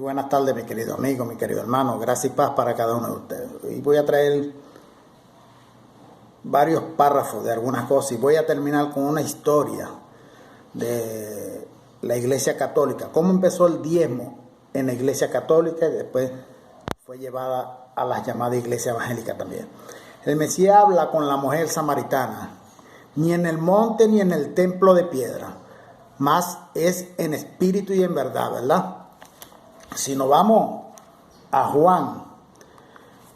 Muy buenas tardes, mi querido amigo, mi querido hermano. Gracias y paz para cada uno de ustedes. Y voy a traer varios párrafos de algunas cosas y voy a terminar con una historia de la Iglesia Católica. Cómo empezó el diezmo en la Iglesia Católica y después fue llevada a la llamada Iglesia Evangélica también. El Mesías habla con la mujer samaritana, ni en el monte ni en el templo de piedra, más es en espíritu y en verdad, ¿verdad? Si nos vamos a Juan,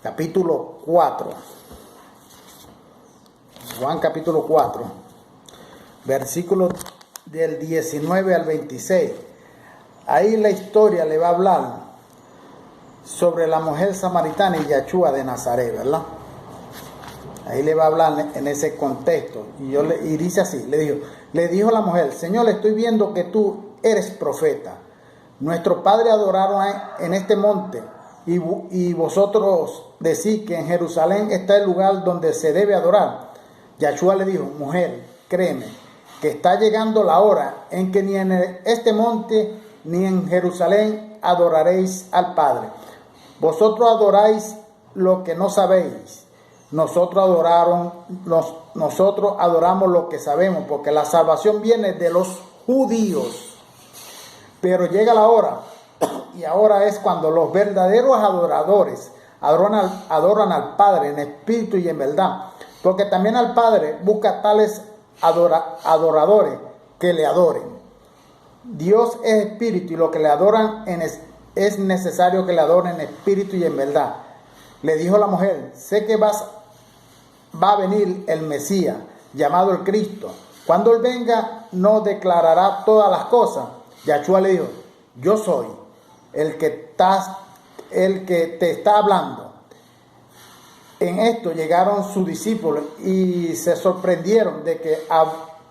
capítulo 4, Juan capítulo 4, versículos del 19 al 26, ahí la historia le va a hablar sobre la mujer samaritana y Yeshua de Nazaret, ¿verdad? Ahí le va a hablar en ese contexto. Y dice así, le dijo la mujer: Señor, estoy viendo que tú eres profeta. Nuestro padre adoraron en este monte y vosotros decís que en Jerusalén está el lugar donde se debe adorar. Yeshua le dijo: mujer, créeme que está llegando la hora en que ni en este monte ni en Jerusalén adoraréis al Padre. Vosotros adoráis lo que no sabéis. Nosotros adoramos lo que sabemos, porque la salvación viene de los judíos. Pero llega la hora, y ahora es cuando los verdaderos adoradores adoran al Padre en espíritu y en verdad, porque también al Padre busca tales adoradores que le adoren. Dios es espíritu y lo que le adoran es necesario que le adoren en espíritu y en verdad. Le dijo la mujer: sé que va a venir el Mesías, llamado el Cristo. Cuando Él venga, nos declarará todas las cosas. Yeshua le dijo: yo soy el que te está hablando. En esto llegaron sus discípulos y se sorprendieron de que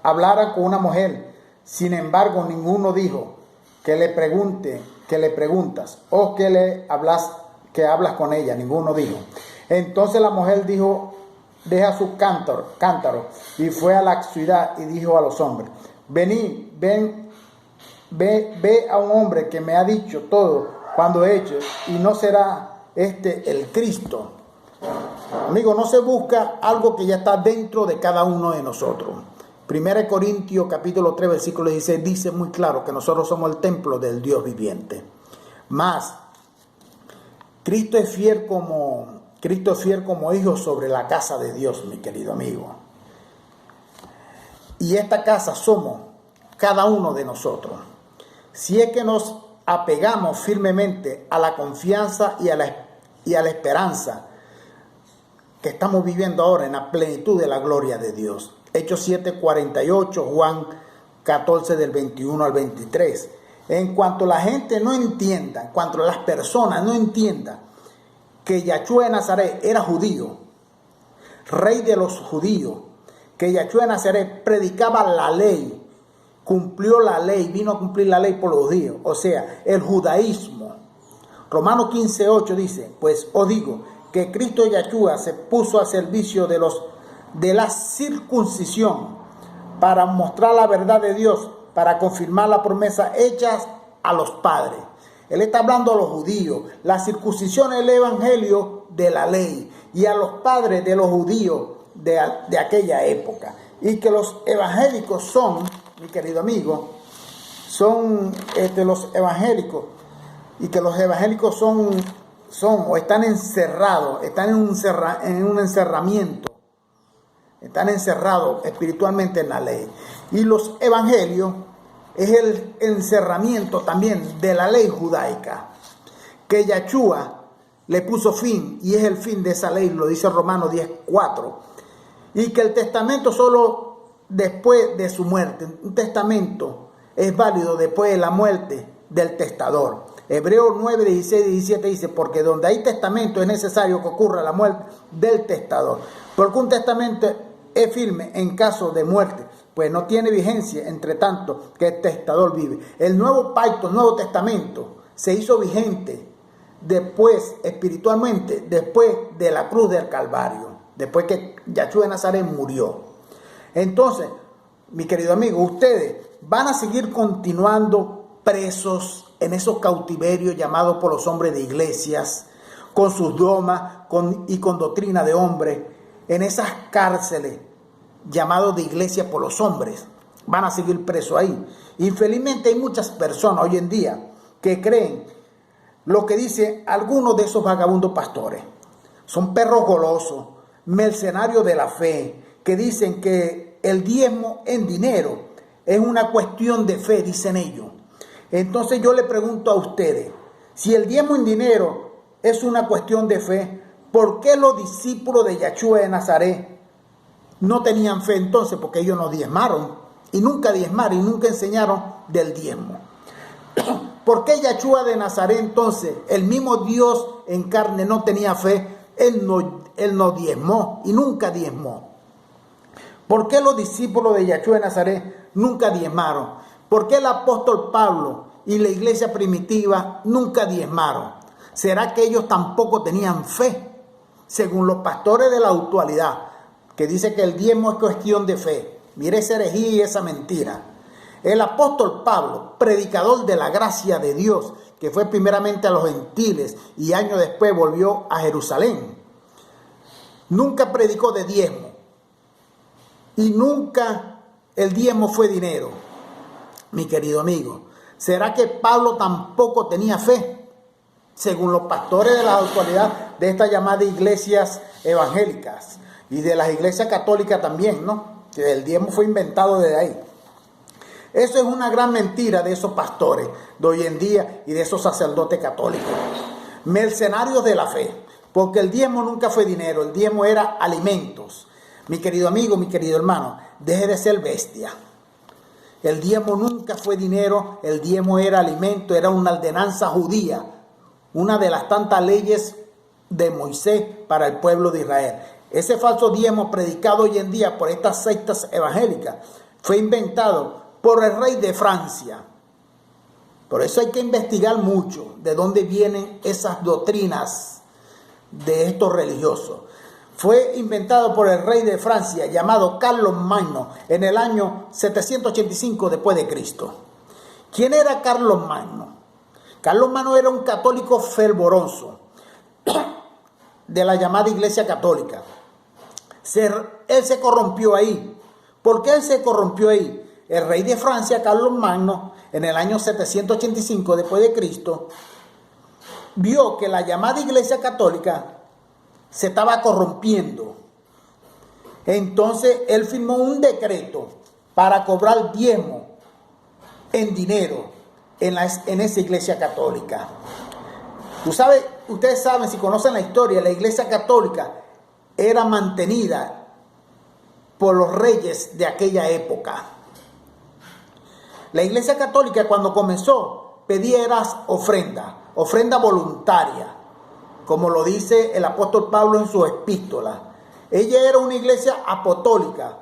hablara con una mujer. Sin embargo, ninguno dijo: que le preguntas o que hablas con ella. Ninguno dijo. Entonces la mujer dijo: deja su cántaro, y fue a la ciudad y dijo a los hombres: venid, ve a un hombre que me ha dicho todo cuando he hecho, y no será este el Cristo. Amigo, no se busca algo que ya está dentro de cada uno de nosotros. 1 Corintios capítulo 3 versículo 16 dice muy claro que nosotros somos el templo del Dios viviente. Más, Cristo es fiel como hijo sobre la casa de Dios, mi querido amigo. Y esta casa somos cada uno de nosotros. Si es que nos apegamos firmemente a la confianza y a la esperanza que estamos viviendo ahora en la plenitud de la gloria de Dios. Hechos 7:48, Juan 14 del 21 al 23. En cuanto la gente no entienda, en cuanto las personas no entiendan que Yeshua de Nazaret era judío, rey de los judíos, que Yeshua de Nazaret predicaba la ley, cumplió la ley, vino a cumplir la ley por los judíos, o sea, el judaísmo. Romanos 15:8 dice: pues os digo que Cristo Yeshua se puso a servicio de la circuncisión para mostrar la verdad de Dios, para confirmar la promesa hecha a los padres. Él está hablando a los judíos. La circuncisión es el evangelio de la ley, y a los padres de los judíos de aquella época. Y que los evangélicos son, mi querido amigo, son los evangélicos, y que los evangélicos son o están encerrados, están en un encerramiento, están encerrados espiritualmente en la ley. Y los evangelios es el encerramiento también de la ley judaica, que Yeshua le puso fin, y es el fin de esa ley, lo dice Romanos 10:4. Y que el testamento solo después de su muerte, un testamento es válido después de la muerte del testador. Hebreos 9:16-17 dice: porque donde hay testamento es necesario que ocurra la muerte del testador, porque un testamento es firme en caso de muerte, pues no tiene vigencia entre tanto que el testador vive. El nuevo pacto, el nuevo testamento se hizo vigente después, espiritualmente, después de la cruz del Calvario, después que Yeshua de Nazaret murió. Entonces, mi querido amigo, ustedes van a seguir continuando presos en esos cautiverios llamados por los hombres de iglesias, con sus dogmas y con doctrina de hombres, en esas cárceles llamados de iglesia por los hombres, van a seguir presos ahí. Infelizmente hay muchas personas hoy en día que creen lo que dicen algunos de esos vagabundos pastores. Son perros golosos, mercenarios de la fe, que dicen que el diezmo en dinero es una cuestión de fe, dicen ellos. Entonces yo le pregunto a ustedes, si el diezmo en dinero es una cuestión de fe, ¿por qué los discípulos de Yahshua de Nazaret no tenían fe entonces? Porque ellos no diezmaron y nunca diezmaron y nunca enseñaron del diezmo. ¿Por qué Yahshua de Nazaret entonces, el mismo Dios en carne, no tenía fe? Él no diezmó y nunca diezmó. ¿Por qué los discípulos de Yahshua de Nazaret nunca diezmaron? ¿Por qué el apóstol Pablo y la iglesia primitiva nunca diezmaron? ¿Será que ellos tampoco tenían fe? Según los pastores de la actualidad, que dice que el diezmo es cuestión de fe. Mire esa herejía y esa mentira. El apóstol Pablo, predicador de la gracia de Dios, que fue primeramente a los gentiles y años después volvió a Jerusalén, nunca predicó de diezmo. Y nunca el diezmo fue dinero. Mi querido amigo, ¿será que Pablo tampoco tenía fe? Según los pastores de la actualidad de estas llamadas iglesias evangélicas y de las iglesias católicas también, ¿no? Que el diezmo fue inventado desde ahí. Eso es una gran mentira de esos pastores de hoy en día y de esos sacerdotes católicos. Mercenarios de la fe, porque el diezmo nunca fue dinero, el diezmo era alimentos. Mi querido amigo, mi querido hermano, deje de ser bestia. El diezmo nunca fue dinero, el diezmo era alimento, era una ordenanza judía, una de las tantas leyes de Moisés para el pueblo de Israel. Ese falso diezmo predicado hoy en día por estas sectas evangélicas fue inventado por el rey de Francia. Por eso hay que investigar mucho de dónde vienen esas doctrinas de estos religiosos. Fue inventado por el rey de Francia llamado Carlos Magno en el año 785 después de Cristo. ¿Quién era Carlos Magno? Carlos Magno era un católico fervoroso de la llamada Iglesia Católica. Él se corrompió ahí. ¿Por qué él se corrompió ahí? El rey de Francia, Carlos Magno, en el año 785 después de Cristo, vio que la llamada Iglesia Católica se estaba corrompiendo. Entonces él firmó un decreto para cobrar diezmo en dinero en esa Iglesia Católica. Ustedes saben, si conocen la historia, la Iglesia Católica era mantenida por los reyes de aquella época. La Iglesia Católica, cuando comenzó, pedía ofrenda voluntaria, como lo dice el apóstol Pablo en su epístola. Ella era una iglesia apostólica,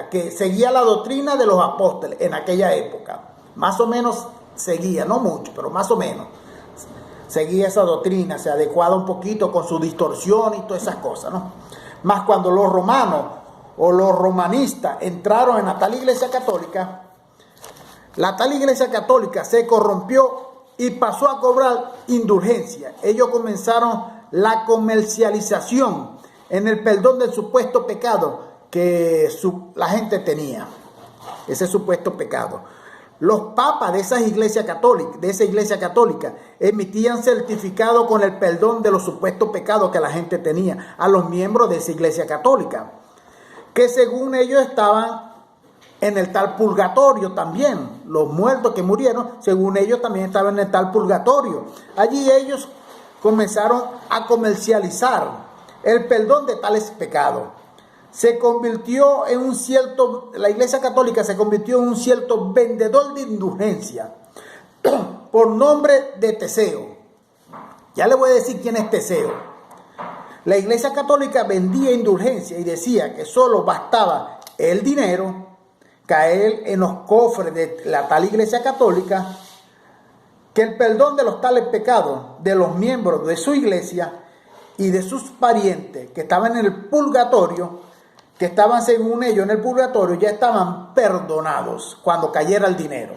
que seguía la doctrina de los apóstoles en aquella época. Más o menos seguía, no mucho, pero más o menos seguía esa doctrina, se adecuaba un poquito con su distorsión y todas esas cosas, ¿no? Más cuando los romanos o los romanistas entraron en la tal iglesia católica, la tal iglesia católica se corrompió y pasó a cobrar indulgencia. Ellos comenzaron la comercialización en el perdón del supuesto pecado que la gente tenía. Ese supuesto pecado. Los papas de esa iglesia católica, emitían certificado con el perdón de los supuestos pecados que la gente tenía a los miembros de esa iglesia católica, que según ellos estaban en el tal purgatorio también. Los muertos que murieron, según ellos, también estaban en el tal purgatorio. Allí ellos comenzaron a comercializar el perdón de tales pecados. La Iglesia Católica se convirtió en un cierto vendedor de indulgencia por nombre de Teseo. Ya le voy a decir quién es Teseo. La Iglesia Católica vendía indulgencia y decía que solo bastaba el dinero caer en los cofres de la tal Iglesia Católica, que el perdón de los tales pecados de los miembros de su iglesia y de sus parientes que estaban en el purgatorio, que estaban según ellos en el purgatorio, ya estaban perdonados cuando cayera el dinero.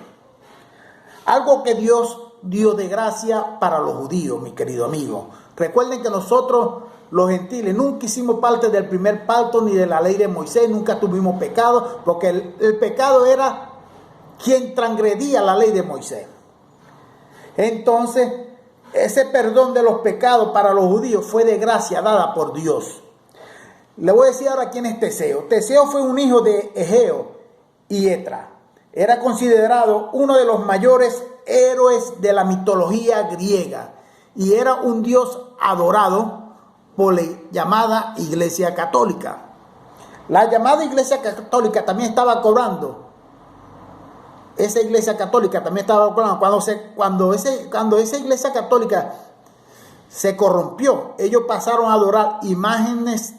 Algo que Dios dio de gracia para los judíos, mi querido amigo. Recuerden que nosotros, los gentiles, nunca hicimos parte del primer pacto ni de la ley de Moisés, nunca tuvimos pecado, porque el pecado era quien transgredía la ley de Moisés. Entonces, ese perdón de los pecados para los judíos fue de gracia dada por Dios. Le voy a decir ahora quién es Teseo. Teseo fue un hijo de Egeo y Etra. Era considerado uno de los mayores héroes de la mitología griega y era un dios adorado por la llamada Iglesia Católica. La llamada Iglesia Católica también estaba cobrando. Esa Iglesia Católica también estaba cobrando. Cuando esa Iglesia Católica se corrompió, ellos pasaron a adorar imágenes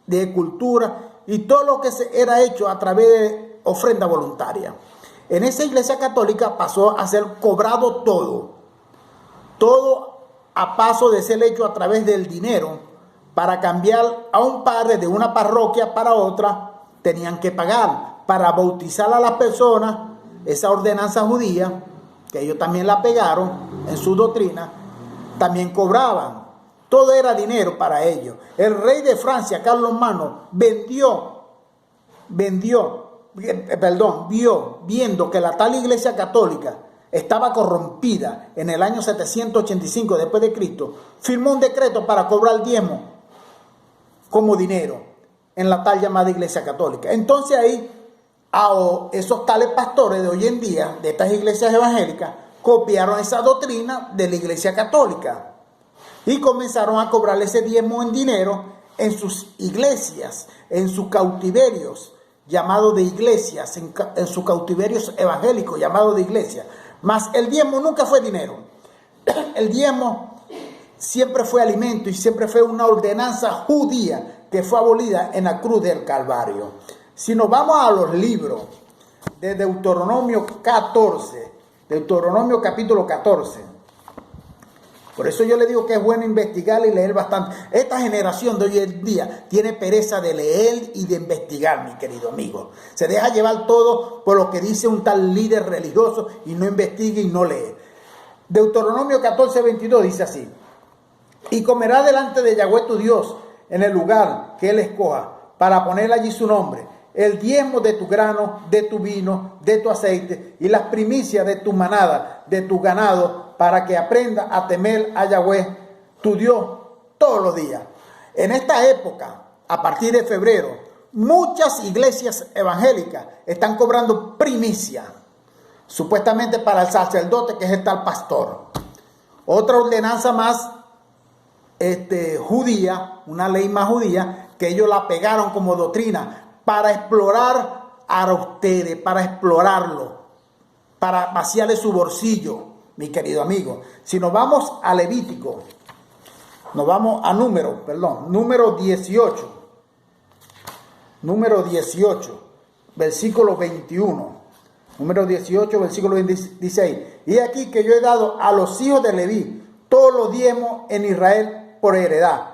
de cultura y todo lo que era hecho a través de ofrenda voluntaria. En esa Iglesia Católica pasó a ser cobrado todo a paso de ser hecho a través del dinero. Para cambiar a un padre de una parroquia para otra, tenían que pagar. Para bautizar a las personas, esa ordenanza judía, que ellos también la pegaron en su doctrina, también cobraban. Todo era dinero para ellos. El rey de Francia, Carlomagno, viendo que la tal Iglesia Católica estaba corrompida en el año 785 después de Cristo, firmó un decreto para cobrar diezmo como dinero en la tal llamada Iglesia Católica. Entonces ahí a esos tales pastores de hoy en día, de estas iglesias evangélicas, copiaron esa doctrina de la Iglesia Católica y comenzaron a cobrarle ese diezmo en dinero en sus iglesias, en sus cautiverios llamados de iglesias, en sus cautiverios evangélicos llamados de iglesias. Mas el diezmo nunca fue dinero. El diezmo siempre fue alimento y siempre fue una ordenanza judía que fue abolida en la cruz del Calvario. Si nos vamos a los libros de Deuteronomio 14, Deuteronomio capítulo 14, por eso yo le digo que es bueno investigar y leer bastante. Esta generación de hoy en día tiene pereza de leer y de investigar, mi querido amigo. Se deja llevar todo por lo que dice un tal líder religioso y no investiga y no lee. Deuteronomio 14:22 dice así: y comerá delante de Yahweh tu Dios en el lugar que él escoja para poner allí su nombre, el diezmo de tu grano, de tu vino, de tu aceite y las primicias de tu manada, de tu ganado, para que aprenda a temer a Yahweh tu Dios todos los días. En esta época, a partir de febrero, muchas iglesias evangélicas están cobrando primicia, supuestamente para el sacerdote, que es el tal pastor. Otra ordenanza más judía, una ley más judía, que ellos la pegaron como doctrina para explorar a ustedes, para explorarlo, para vaciarle su bolsillo, mi querido amigo. Si nos vamos a Levítico, nos vamos a número 18, versículo 21, número 18, versículo 26. Y aquí que yo he dado a los hijos de Leví todos los diezmos en Israel por heredad,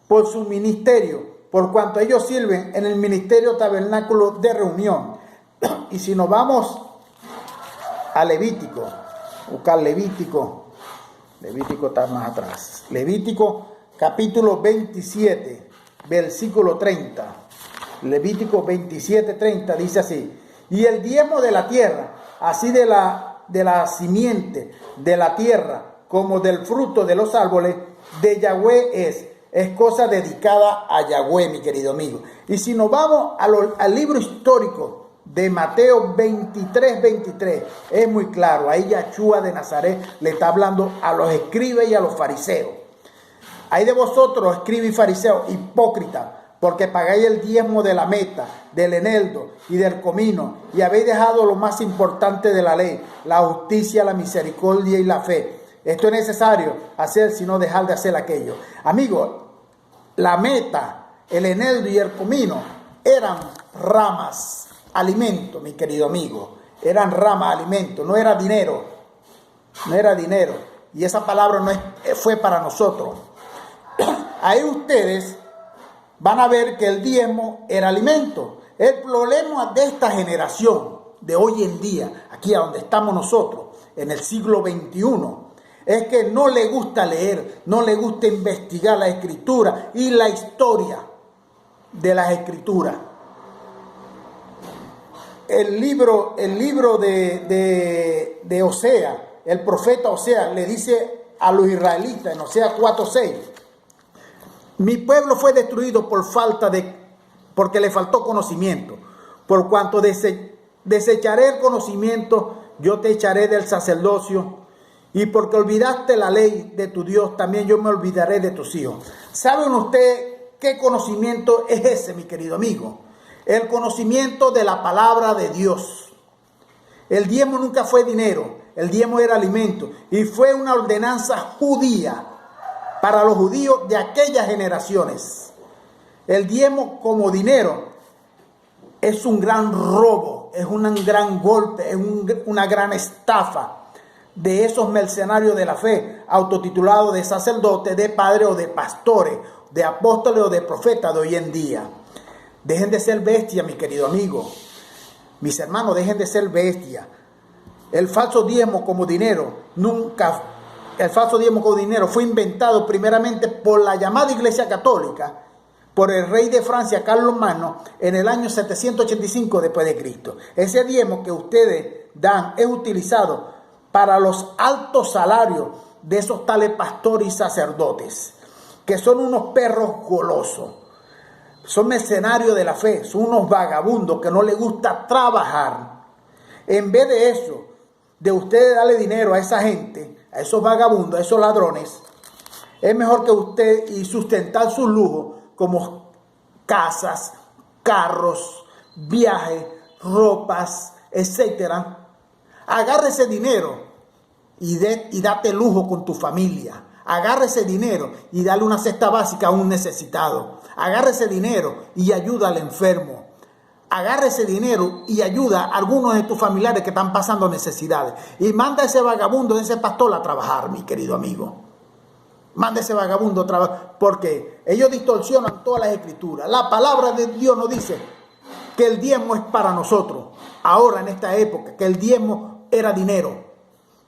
por su ministerio, por cuanto ellos sirven en el ministerio tabernáculo de reunión. Y si nos vamos a Levítico, buscar Levítico está más atrás. Levítico capítulo 27, versículo 30. Levítico 27, 30 dice así: y el diezmo de la tierra, así de la simiente de la tierra, como del fruto de los árboles, de Yahweh es cosa dedicada a Yahweh, mi querido amigo. Y si nos vamos al libro histórico de Mateo 23, es muy claro. Ahí Yahshua de Nazaret le está hablando a los escribas y a los fariseos. Hay de vosotros, escribas y fariseos, hipócritas, porque pagáis el diezmo de la meta, del eneldo y del comino, y habéis dejado lo más importante de la ley, la justicia, la misericordia y la fe. Esto es necesario hacer, sino dejar de hacer aquello. Amigos, la meta, el eneldo y el comino eran ramas, alimento, mi querido amigo. Eran ramas, alimento, no era dinero. No era dinero. Y esa palabra no fue para nosotros. Ahí ustedes van a ver que el diezmo era alimento. El problema de esta generación de hoy en día, aquí a donde estamos nosotros, en el siglo XXI es que no le gusta leer, no le gusta investigar la escritura y la historia de las escrituras. El libro de Oseas, el profeta Oseas le dice a los israelitas en Oseas 4:6, mi pueblo fue destruido porque le faltó conocimiento. Por cuanto desecharé el conocimiento, yo te echaré del sacerdocio. Y porque olvidaste la ley de tu Dios, también yo me olvidaré de tus hijos. ¿Saben ustedes qué conocimiento es ese, mi querido amigo? El conocimiento de la palabra de Dios. El diezmo nunca fue dinero, el diezmo era alimento. Y fue una ordenanza judía para los judíos de aquellas generaciones. El diezmo como dinero es un gran robo, es un gran golpe, es una gran estafa de esos mercenarios de la fe, autotitulados de sacerdotes, de padres o de pastores, de apóstoles o de profetas de hoy en día. Dejen de ser bestias, mi querido amigo. Mis hermanos, dejen de ser bestias. El falso diezmo como dinero fue inventado primeramente por la llamada Iglesia Católica, por el rey de Francia, Carlos Magno, en el año 785 después de Cristo. Ese diezmo que ustedes dan es utilizado para los altos salarios de esos tales pastores y sacerdotes, que son unos perros golosos, son mercenarios de la fe, son unos vagabundos que no les gusta trabajar. En vez de eso, de ustedes darle dinero a esa gente, a esos vagabundos, a esos ladrones, es mejor que usted y sustentar sus lujos como casas, carros, viajes, ropas, etcétera. Agarre ese dinero y date lujo con tu familia. Agarre ese dinero y dale una cesta básica a un necesitado. Agarre ese dinero y ayuda al enfermo. Agarre ese dinero y ayuda a algunos de tus familiares que están pasando necesidades. Y manda a ese vagabundo, a ese pastor a trabajar, mi querido amigo. Manda a ese vagabundo a trabajar, porque ellos distorsionan todas las escrituras. La palabra de Dios nos dice que el diezmo es para nosotros. Ahora, en esta época, que el diezmo era dinero.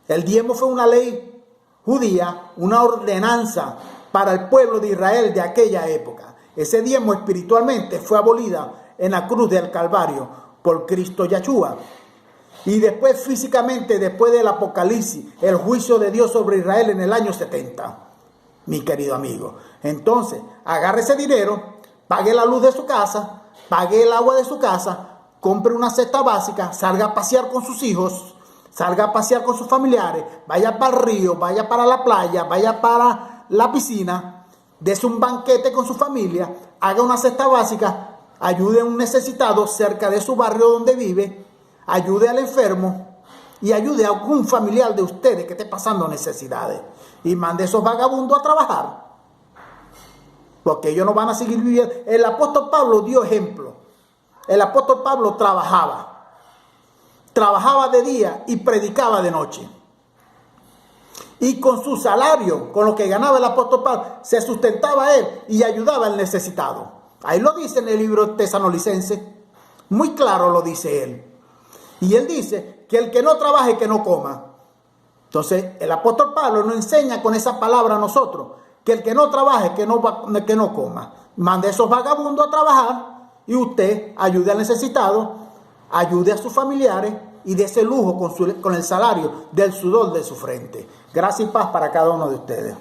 El diezmo fue una ley judía, una ordenanza para el pueblo de Israel de aquella época. Ese diezmo espiritualmente fue abolida en la cruz del Calvario por Cristo Yahshua. Y después físicamente, después del Apocalipsis, el juicio de Dios sobre Israel en el año 70, mi querido amigo. Entonces, agarre ese dinero, pague la luz de su casa, pague el agua de su casa, compre una cesta básica, salga a pasear con sus hijos, salga a pasear con sus familiares, vaya para el río, vaya para la playa, vaya para la piscina, dése un banquete con su familia, haga una cesta básica, ayude a un necesitado cerca de su barrio donde vive, ayude al enfermo y ayude a algún familiar de ustedes que esté pasando necesidades. Y mande a esos vagabundos a trabajar, porque ellos no van a seguir viviendo. El apóstol Pablo dio ejemplo. El apóstol Pablo trabajaba de día y predicaba de noche. Y con su salario, con lo que ganaba el apóstol Pablo, se sustentaba él y ayudaba al necesitado. Ahí lo dice en el libro Tesalonicenses, muy claro lo dice él. Y él dice que el que no trabaje, que no coma. Entonces, el apóstol Pablo nos enseña con esa palabra a nosotros, que el que no trabaje, que no coma. Mande a esos vagabundos a trabajar y usted ayude al necesitado, ayude a sus familiares y dé ese lujo con el salario del sudor de su frente. Gracias y paz para cada uno de ustedes.